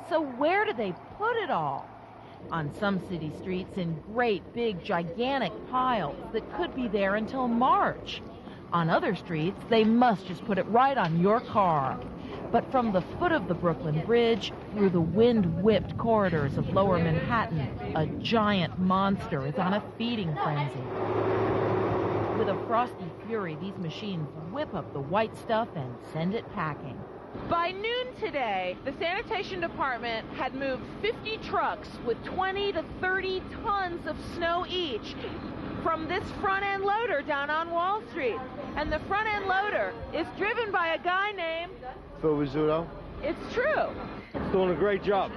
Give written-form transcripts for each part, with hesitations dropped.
So where do they put it all? On some city streets in great, big, gigantic piles that could be there until March. On other streets, they must just put it right on your car. But from the foot of the Brooklyn Bridge through the wind-whipped corridors of lower Manhattan, a giant monster is on a feeding frenzy. With a frosty fury, these machines whip up the white stuff and send it packing. By noon today, the sanitation department had moved 50 trucks with 20 to 30 tons of snow each from this front-end loader down on Wall Street. And the front-end loader is driven by a guy named Phil Rizzuto. It's true. It's doing a great job.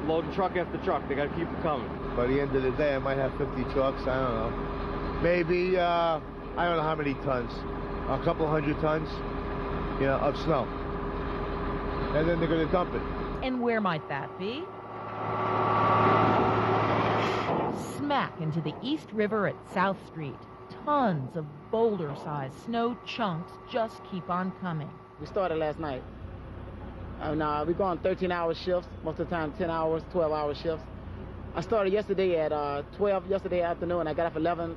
Loading truck after truck. They got to keep it coming. By the end of the day, I might have 50 trucks. I don't know. Maybe, I don't know how many tons. A couple hundred tons, you know, of snow. And then they're going to dump it. And where might that be? Smack into the East River at South Street. Tons of boulder-sized snow chunks just keep on coming. We started last night. And we go on 13-hour shifts, most of the time 10 hours, 12-hour shifts. I started yesterday at 12 yesterday afternoon. I got up at 11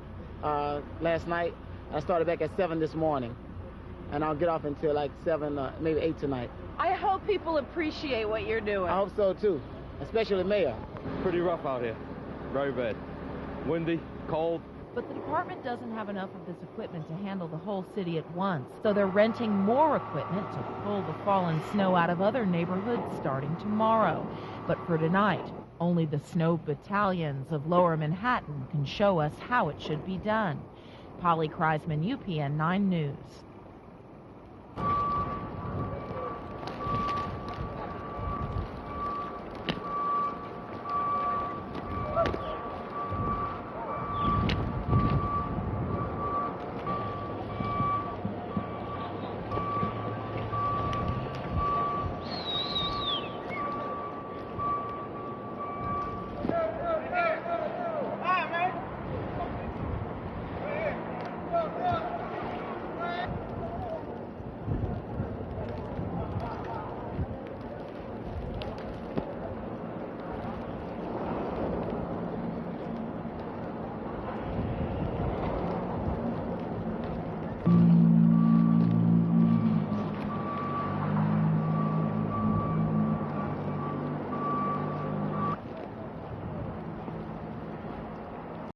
last night. I started back at 7 this morning. And I'll get off until like 7, maybe 8 tonight. I hope people appreciate what you're doing. I hope so too, especially the mayor. Pretty rough out here. Very bad. Windy, cold. But the department doesn't have enough of this equipment to handle the whole city at once, so they're renting more equipment to pull the fallen snow out of other neighborhoods starting tomorrow. But for tonight, only the snow battalions of lower Manhattan can show us how it should be done. Polly Kreisman, UPN 9 News.